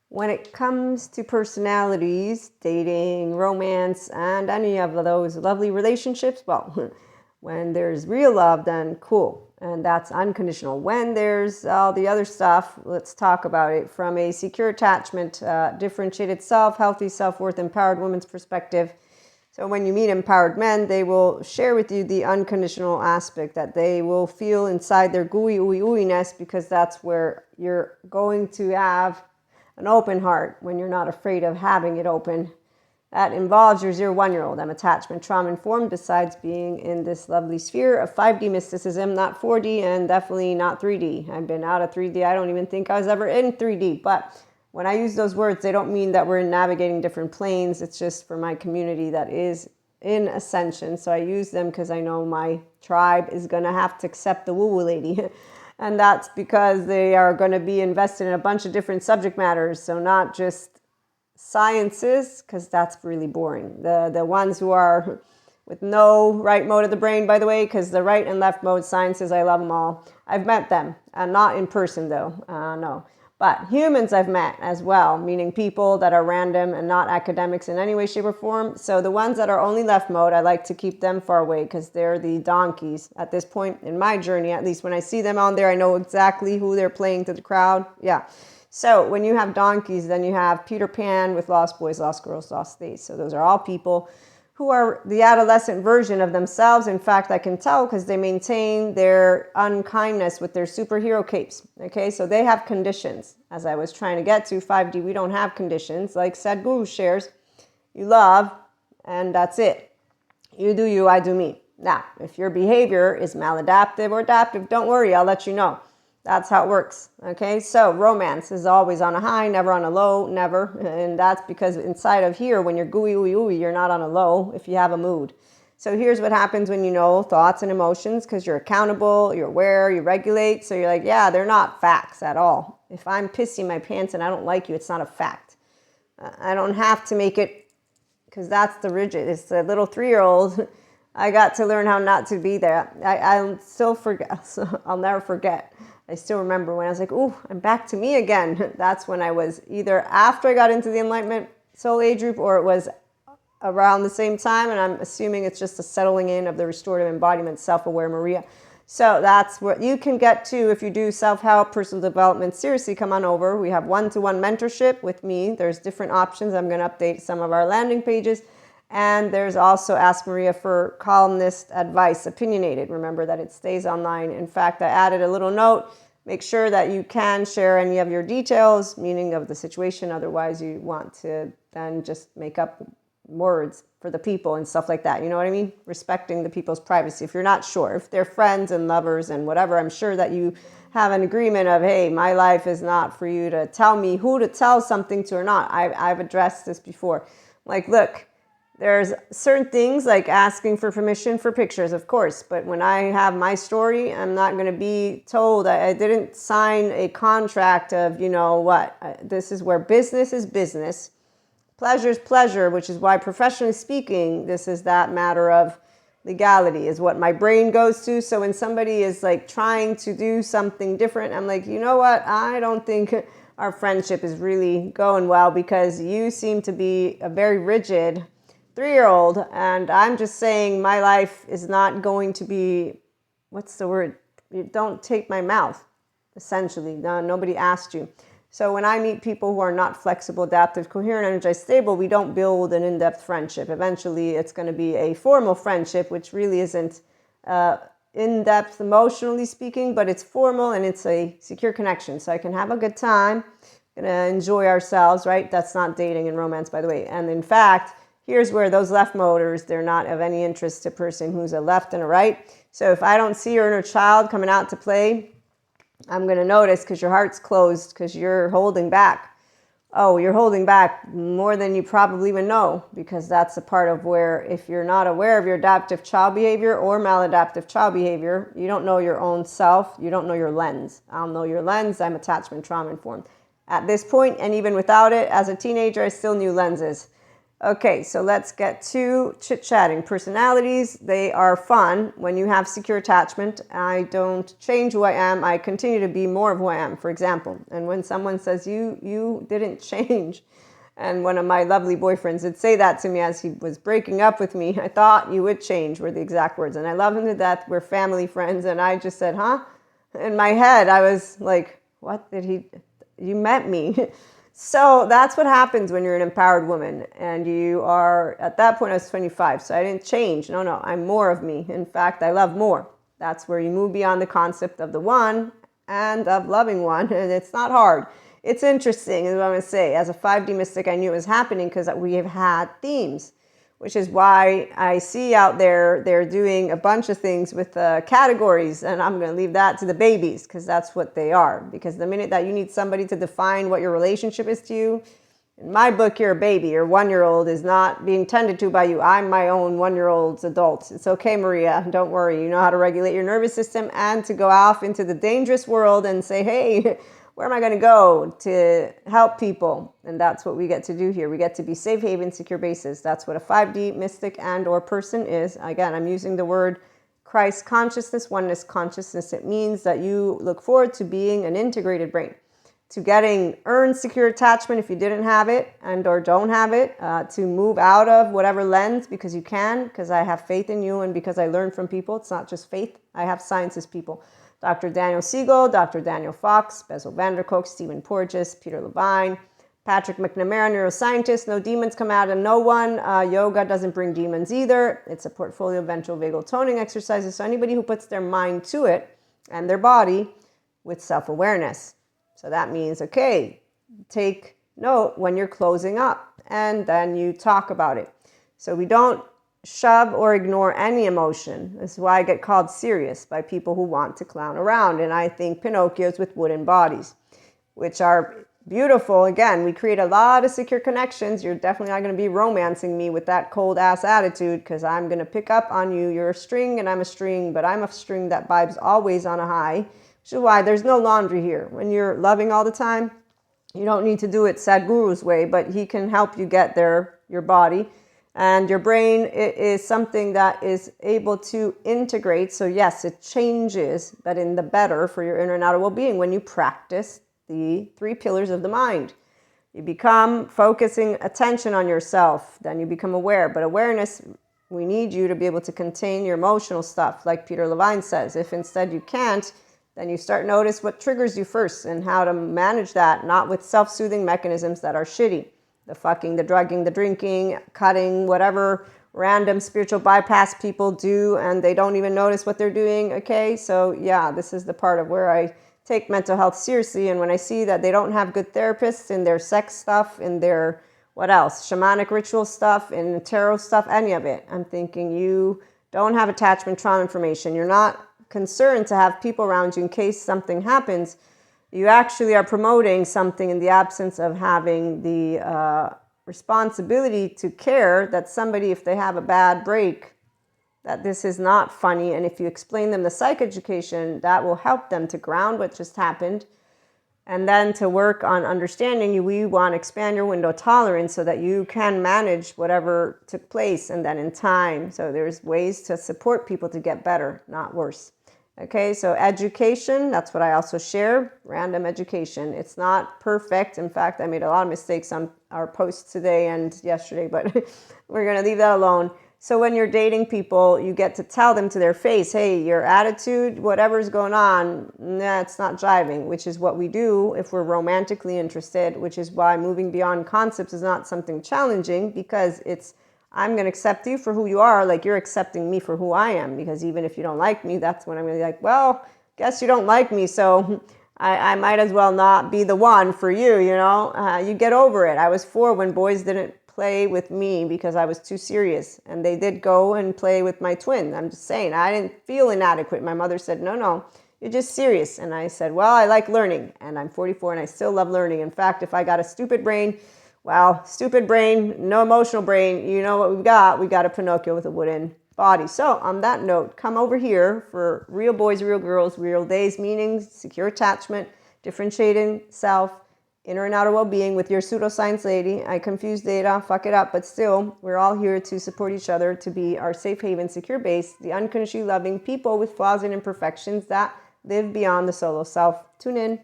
When it comes to personalities, dating, romance, and any of those lovely relationships, well, when there's real love, then cool. And that's unconditional. When there's all the other stuff, let's talk about it from a secure attachment, differentiated self, healthy self-worth, empowered woman's perspective. So when you meet empowered men, they will share with you the unconditional aspect that they will feel inside their gooey, ooey, ooey-ness, because that's where you're going to have an open heart when you're not afraid of having it open. That involves your 0-1-year-old. I'm attachment trauma informed, besides being in this lovely sphere of 5D mysticism, not 4D, and definitely not 3D. I've been out of 3D. I don't even think I was ever in 3D. But when I use those words, they don't mean that we're navigating different planes. It's just for my community that is in ascension. So I use them because I know my tribe is going to have to accept the woo-woo lady. And that's because they are going to be invested in a bunch of different subject matters. So not just sciences, because that's really boring. The ones who are with no right mode of the brain, by the way, because the right and left mode sciences, I love them all. I've met them, not in person though, no. But humans I've met as well, meaning people that are random and not academics in any way, shape, or form. So the ones that are only left mode, I like to keep them far away because they're the donkeys at this point in my journey. At least when I see them on there, I know exactly who they're playing to the crowd. Yeah. So when you have donkeys, then you have Peter Pan with lost boys, lost girls, lost states. So those are all people who are the adolescent version of themselves. In fact, I can tell because they maintain their unkindness with their superhero capes. Okay, so they have conditions. As I was trying to get to 5D, we don't have conditions. Like Sadhguru shares, you love, and that's it. You do you, I do me. Now, if your behavior is maladaptive or adaptive, don't worry, I'll let you know. That's how it works. Okay, so romance is always on a high, never on a low, never. And that's because inside of here, when you're gooey, ooey, ooey, you're not on a low if you have a mood. So here's what happens when you know thoughts and emotions, because you're accountable, you're aware, you regulate. So you're like, yeah, they're not facts at all. If I'm pissing my pants and I don't like you, it's not a fact. I don't have to make it, because that's the rigid. It's the little 3-year-old. I got to learn how not to be there. I'll still forget. I'll never forget. I still remember when I was like, ooh, I'm back to me again. That's when I was either after I got into the Enlightenment Soul Age group, or it was around the same time. And I'm assuming it's just a settling in of the restorative embodiment, self-aware Maria. So that's what you can get to if you do self-help, personal development. Seriously, come on over. We have one-to-one mentorship with me. There's different options. I'm going to update some of our landing pages. And there's also Ask Maria for columnist advice, opinionated. Remember that it stays online. In fact, I added a little note. Make sure that you can share any of your details, meaning of the situation. Otherwise, you want to then just make up words for the people and stuff like that. You know what I mean? Respecting the people's privacy. If you're not sure, if they're friends and lovers and whatever, I'm sure that you have an agreement of, hey, my life is not for you to tell me who to tell something to or not. I've addressed this before. Like, look, there's certain things like asking for permission for pictures, of course. But when I have my story, I'm not going to be told. I didn't sign a contract of, you know what, this is where business is business. Pleasure is pleasure, which is why professionally speaking, this is that matter of legality is what my brain goes to. So when somebody is like trying to do something different, I'm like, you know what, I don't think our friendship is really going well because you seem to be a very rigid 3-year-old, and I'm just saying my life is not going to be, what's the word? You don't take my mouth, essentially. No, nobody asked you. So when I meet people who are not flexible, adaptive, coherent, energized, stable, we don't build an in-depth friendship. Eventually, it's going to be a formal friendship, which really isn't in-depth emotionally speaking, but it's formal and it's a secure connection. So I can have a good time, gonna enjoy ourselves, right? That's not dating and romance, by the way. And in fact, here's where those left motors, they're not of any interest to a person who's a left and a right. So if I don't see your inner child coming out to play, I'm going to notice because your heart's closed because you're holding back. Oh, you're holding back more than you probably even know, because that's a part of where if you're not aware of your adaptive child behavior or maladaptive child behavior, you don't know your own self. You don't know your lens. I'll know your lens. I'm attachment trauma informed. At this point, and even without it, as a teenager, I still knew lenses. Okay, so let's get to chit-chatting. Personalities, they are fun when you have secure attachment. I don't change who I am. I continue to be more of who I am, for example. And when someone says, you didn't change, and one of my lovely boyfriends would say that to me as he was breaking up with me, I thought you would change, were the exact words. And I love him to death. We're family friends. And I just said, huh? In my head, I was like, what did he, you met me. So that's what happens when you're an empowered woman. And you are, at that point, I was 25. So I didn't change. No, I'm more of me. In fact, I love more. That's where you move beyond the concept of the one and of loving one. And it's not hard. It's interesting, is what I'm going to say. As a 5D mystic, I knew it was happening because we have had themes, which is why I see out there they're doing a bunch of things with categories, and I'm going to leave that to the babies because that's what they are. Because the minute that you need somebody to define what your relationship is to you, in my book, you're a baby. Your 1-year-old is not being tended to by you. I'm my own 1-year-old's adult. It's okay, Maria. Don't worry. You know how to regulate your nervous system and to go off into the dangerous world and say, hey, where am I going to go to help people? And that's what we get to do here. We get to be safe haven, secure bases. That's what a 5D mystic and or person is. Again, I'm using the word Christ consciousness, oneness consciousness. It means that you look forward to being an integrated brain, to getting earned secure attachment if you didn't have it and or don't have it, to move out of whatever lens because you can, because I have faith in you and because I learn from people. It's not just faith. I have science as people. Dr. Daniel Siegel, Dr. Daniel Fox, Bezel Vanderkolk, Stephen Porges, Peter Levine, Patrick McNamara, neuroscientist. No demons come out of no one. Yoga doesn't bring demons either. It's a portfolio of ventral vagal toning exercises. So anybody who puts their mind to it and their body with self-awareness. So that means, okay, take note when you're closing up and then you talk about it. So we don't shove or ignore any emotion. This is why I get called serious by people who want to clown around. And I think Pinocchios with wooden bodies, which are beautiful. Again, we create a lot of secure connections. You're definitely not going to be romancing me with that cold ass attitude because I'm going to pick up on you. You're a string and I'm a string, but I'm a string that vibes always on a high, which is why there's no laundry here. When you're loving all the time, you don't need to do it Sadhguru's way, but he can help you get there, your body. And your brain is something that is able to integrate. So yes, it changes, but in the better for your inner and outer well-being when you practice the 3 pillars of the mind. You become focusing attention on yourself, then you become aware. But awareness, we need you to be able to contain your emotional stuff, like Peter Levine says. If instead you can't, then you start notice what triggers you first and how to manage that, not with self-soothing mechanisms that are shitty. The fucking, the drugging, the drinking, cutting, whatever random spiritual bypass people do, and they don't even notice what they're doing, okay? So yeah, this is the part of where I take mental health seriously, and when I see that they don't have good therapists in their sex stuff, in their, what else, shamanic ritual stuff, in tarot stuff, any of it, I'm thinking you don't have attachment trauma information. You're not concerned to have people around you in case something happens. You actually are promoting something in the absence of having the responsibility to care that somebody, if they have a bad break, that this is not funny. And if you explain them the psych education, that will help them to ground what just happened. And then to work on understanding you, we want to expand your window of tolerance so that you can manage whatever took place and then in time. So there's ways to support people to get better, not worse. Okay, so education, that's what I also share, random education. It's not perfect. In fact, I made a lot of mistakes on our posts today and yesterday, but we're going to leave that alone. So when you're dating people, you get to tell them to their face, hey, your attitude, whatever's going on, it's not jiving, which is what we do if we're romantically interested, which is why moving beyond concepts is not something challenging, because it's, I'm going to accept you for who you are, like you're accepting me for who I am. Because even if you don't like me, that's when I'm going to be like, well, guess you don't like me, so I might as well not be the one for you, you know. You get over it. I was 4 when boys didn't play with me because I was too serious. And they did go and play with my twin. I'm just saying, I didn't feel inadequate. My mother said, no, you're just serious. And I said, well, I like learning. And I'm 44 and I still love learning. In fact, if I got a stupid brain, well, stupid brain, no emotional brain, you know what we've got? We got a Pinocchio with a wooden body. So on that note, come over here for real boys, real girls, real days, meanings, secure attachment, differentiating self, inner and outer well-being with your pseudoscience lady. I confuse data, fuck it up, but still, we're all here to support each other, to be our safe haven, secure base, the unconditionally loving people with flaws and imperfections that live beyond the solo self. Tune in.